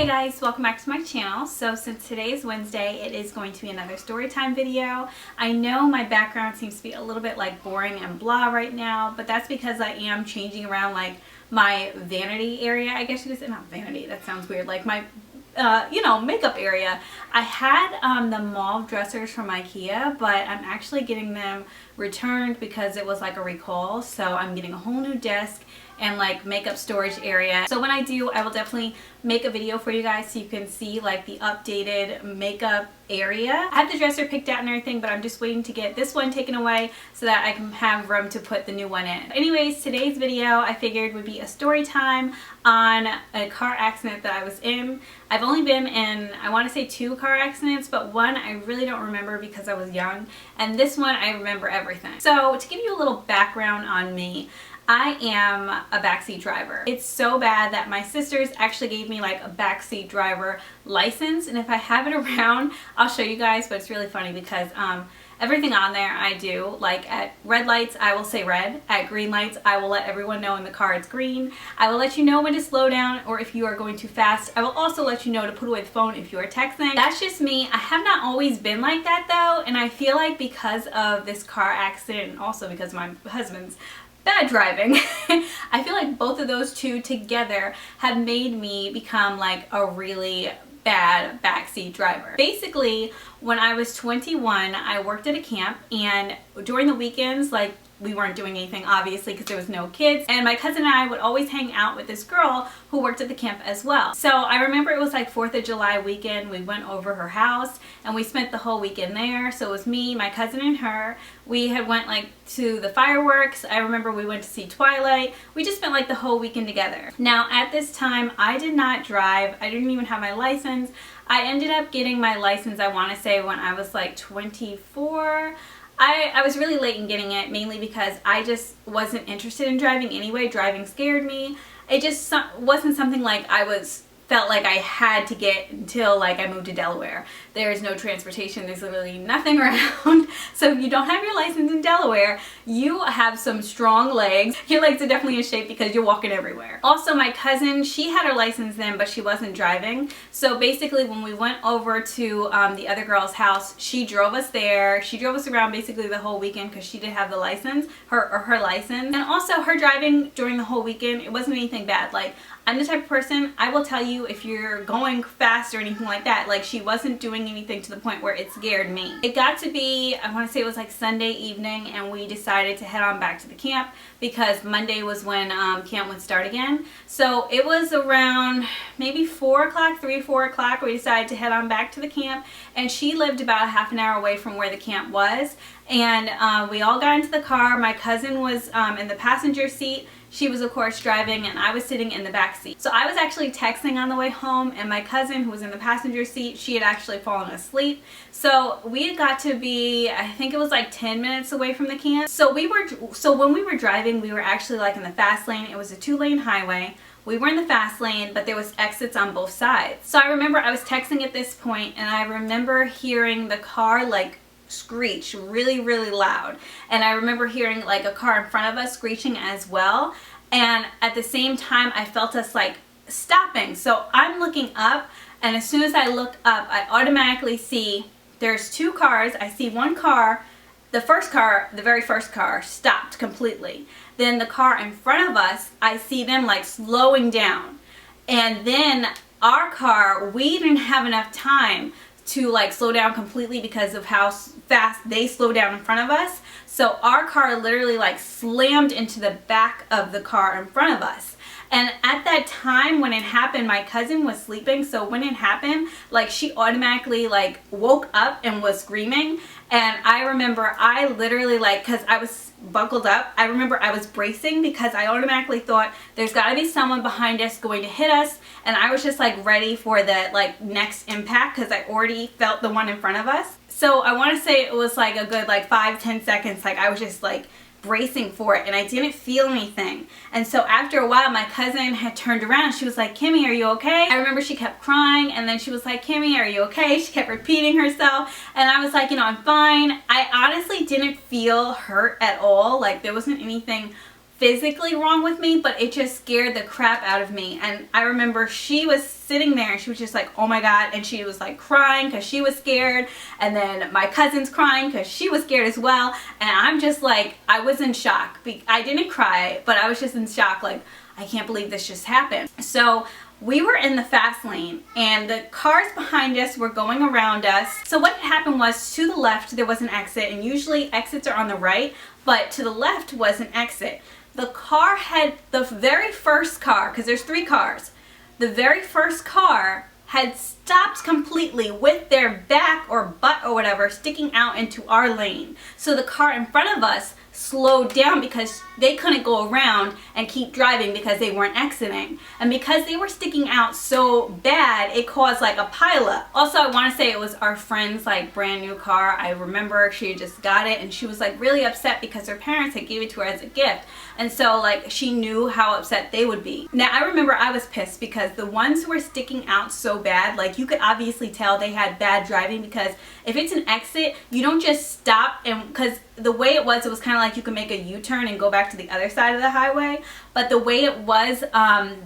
Hey guys, welcome back to my channel. So since today is Wednesday, it is going to be another story time video. I know my background seems to be a little bit like boring and blah right now, but that's because I am changing around like my vanity area. I guess you could say, not vanity, that sounds weird, like my makeup area. I had the mauve dressers from IKEA, but I'm actually getting them returned because it was like a recall. So I'm getting a whole new desk and like makeup storage area. So when I do, I will definitely make a video for you guys so you can see like the updated makeup area. I have the dresser picked out and everything, but I'm just waiting to get this one taken away so that I can have room to put the new one in. Anyways, today's video I figured would be a story time on a car accident that I was in. I've only been in, I want to say 2 car accidents, but one I really don't remember because I was young, and this one I remember everything. So to give you a little background on me, I am a backseat driver. It's so bad that my sisters actually gave me like a backseat driver license, and if I have it around, I'll show you guys, but it's really funny because everything on there I do. Like at red lights, I will say red. At green lights, I will let everyone know in the car it's green. I will let you know when to slow down or if you are going too fast. I will also let you know to put away the phone if you are texting. That's just me. I have not always been like that though, and I feel like because of this car accident and also because of my husband's bad driving, I feel like both of those two together have made me become like a really bad backseat driver. Basically, when I was 21, I worked at a camp, and during the weekends, like, we weren't doing anything obviously because there was no kids, and my cousin and I would always hang out with this girl who worked at the camp as well. So I remember it was like 4th of July weekend. We went over her house and we spent the whole weekend there. So it was me, my cousin, and her. We had went like to the fireworks. I remember we went to see Twilight. We just spent like the whole weekend together. Now at this time I did not drive. I didn't even have my license. I ended up getting my license, I want to say, when I was like 24. I was really late in getting it, mainly because I just wasn't interested in driving anyway. Driving scared me. It just wasn't something like felt like I had to get until like I moved to Delaware. There's no transportation, there's literally nothing around. So if you don't have your license in Delaware, you have some strong legs. Your legs are definitely in shape because you're walking everywhere. Also, my cousin, she had her license then, but she wasn't driving. So basically when we went over to the other girl's house, she drove us there. She drove us around basically the whole weekend because she did have the license, her license. And also her driving during the whole weekend, it wasn't anything bad. Like, I'm the type of person, I will tell you if you're going fast or anything like that. Like, she wasn't doing anything to the point where it scared me. It got to be, I want to say it was like Sunday evening, and we decided to head on back to the camp because Monday was when camp would start again. So it was around maybe 4 o'clock, 3 or 4 o'clock, we decided to head on back to the camp, and she lived about a half an hour away from where the camp was. And we all got into the car. My cousin was in the passenger seat. She was of course driving, and I was sitting in the back seat. So I was actually texting on the way home, and my cousin, who was in the passenger seat, she had actually fallen asleep. So we had got to be, I think it was like 10 minutes away from the camp. So when we were driving, we were actually like in the fast lane. It was a 2-lane highway. We were in the fast lane, but there was exits on both sides. So I remember I was texting at this point, and I remember hearing the car like screech really, really loud. And I remember hearing like a car in front of us screeching as well. And at the same time, I felt us like stopping. So I'm looking up, and as soon as I look up, I automatically see there's 2 cars. I see one car, the very first car stopped completely. Then the car in front of us, I see them like slowing down. And then our car, we didn't have enough time to like slow down completely because of how fast they slowed down in front of us. So our car literally like slammed into the back of the car in front of us. And at that time when it happened, my cousin was sleeping, so when it happened, like, she automatically like woke up and was screaming. And I remember I literally, like, because I was buckled up, I remember I was bracing because I automatically thought there's got to be someone behind us going to hit us, and I was just like ready for the like next impact because I already felt the one in front of us. So I want to say it was like a good like 5-10 seconds, like I was just like bracing for it, and I didn't feel anything. And so after a while, my cousin had turned around and she was like, "Kimmy, are you okay?" I remember she kept crying, and then she was like, "Kimmy, are you okay?" She kept repeating herself, and I was like, "I'm fine." I honestly didn't feel hurt at all. Like, there wasn't anything physically wrong with me, but it just scared the crap out of me. And I remember she was sitting there and she was just like, oh my God, and she was like crying because she was scared, and then my cousin's crying because she was scared as well, and I'm just like, I was in shock. I didn't cry, but I was just in shock, like, I can't believe this just happened. So we were in the fast lane and the cars behind us were going around us. So what had happened was, to the left there was an exit, and usually exits are on the right, but to the left was an exit. The car had, the very first car, because there's 3 cars, the very first car had stopped completely with their back or butt or whatever sticking out into our lane. So the car in front of us slowed down because they couldn't go around and keep driving because they weren't exiting. And because they were sticking out so bad, it caused like a pileup. Also, I want to say it was our friend's like brand new car. I remember she just got it and she was like really upset because her parents had gave it to her as a gift. And so like she knew how upset they would be. Now I remember I was pissed because the ones who were sticking out so bad, like you could obviously tell they had bad driving, because if it's an exit, you don't just stop, and because the way it was kind of like you can make a U-turn and go back to the other side of the highway. But the way it was,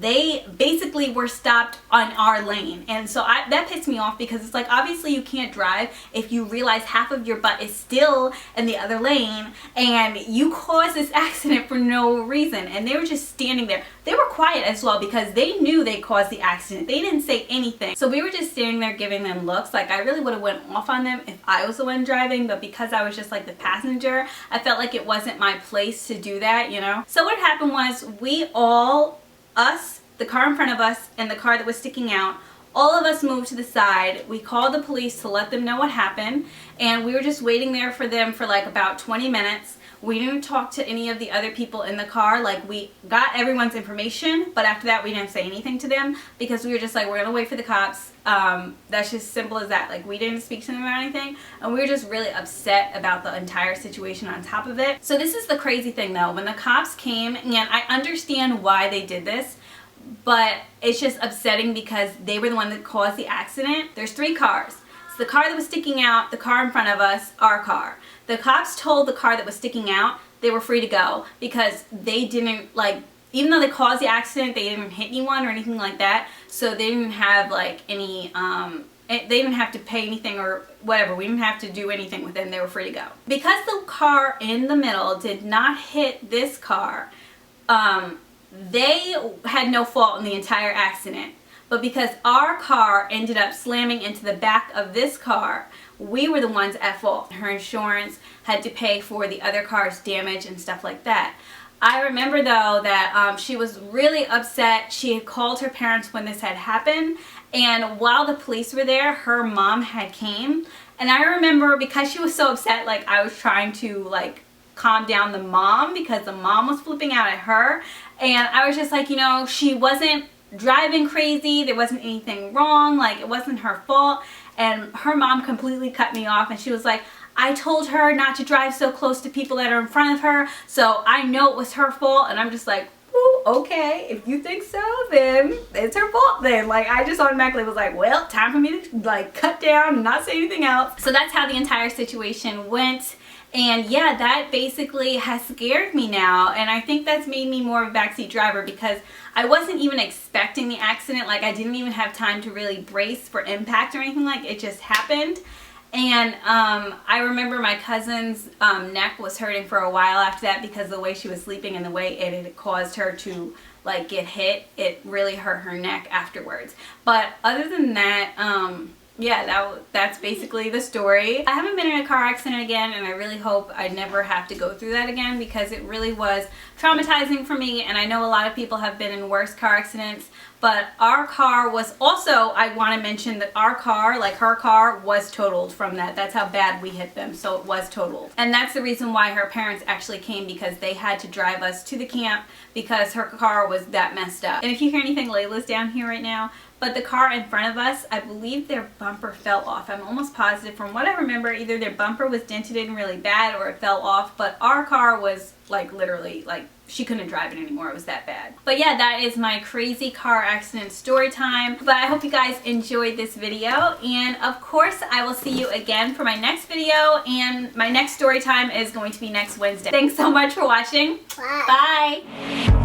they basically were stopped on our lane. And so that pissed me off, because it's like, obviously you can't drive if you realize half of your butt is still in the other lane and you caused this accident for no reason. And they were just standing there. They were quiet as well because they knew they caused the accident. They didn't say anything. So we were just standing there giving them looks. Like I really would have went off on them if I was the one driving, but because I was just like the passenger, I felt like it wasn't my place to do that, you know? So what happened was, we all, us, the car in front of us, and the car that was sticking out, all of us moved to the side. We called the police to let them know what happened, and we were just waiting there for them for like about 20 minutes. We didn't talk to any of the other people in the car. Like, we got everyone's information, but after that we didn't say anything to them because we were just like, we're gonna wait for the cops. That's just simple as that. Like, we didn't speak to them about anything, and we were just really upset about the entire situation on top of it. So this is the crazy thing though, when the cops came, and I understand why they did this, but it's just upsetting because they were the one that caused the accident. There's 3 cars. So the car that was sticking out, the car in front of us, our car. The cops told the car that was sticking out they were free to go because they didn't, like, even though they caused the accident, they didn't hit anyone or anything like that. So they didn't have like any, they didn't have to pay anything or whatever. We didn't have to do anything with them. They were free to go. Because the car in the middle did not hit this car, they had no fault in the entire accident. But because our car ended up slamming into the back of this car, we were the ones at fault. Her insurance had to pay for the other car's damage and stuff like that. I remember though that she was really upset. She had called her parents when this had happened, and while the police were there, her mom had came. And I remember, because she was so upset, like I was trying to like calm down the mom because the mom was flipping out at her, and I was just like, you know, she wasn't driving crazy, there wasn't anything wrong, like it wasn't her fault. And her mom completely cut me off, and she was like, I told her not to drive so close to people that are in front of her, so I know it was her fault. And I'm just like, ooh, okay, if you think so, then it's her fault then. Like, I just automatically was like, well, time for me to like cut down and not say anything else. So that's how the entire situation went. And yeah, that basically has scared me now, and I think that's made me more of a backseat driver because I wasn't even expecting the accident. Like, I didn't even have time to really brace for impact or anything. Like, it just happened. And I remember my cousin's neck was hurting for a while after that because the way she was sleeping and the way it had caused her to like get hit, it really hurt her neck afterwards. But other than that, yeah, that's basically the story. I haven't been in a car accident again, and I really hope I never have to go through that again because it really was traumatizing for me, and I know a lot of people have been in worse car accidents, but our car was also, I want to mention that our car, like her car, was totaled from that. That's how bad we hit them, so it was totaled. And that's the reason why her parents actually came, because they had to drive us to the camp because her car was that messed up. And if you hear anything, Layla's down here right now. But the car in front of us, I believe their bumper fell off. I'm almost positive. From what I remember, either their bumper was dented in really bad or it fell off. But our car was like literally, like she couldn't drive it anymore. It was that bad. But yeah, that is my crazy car accident story time. But I hope you guys enjoyed this video, and of course I will see you again for my next video, and my next story time is going to be next Wednesday. Thanks so much for watching. Bye. Bye.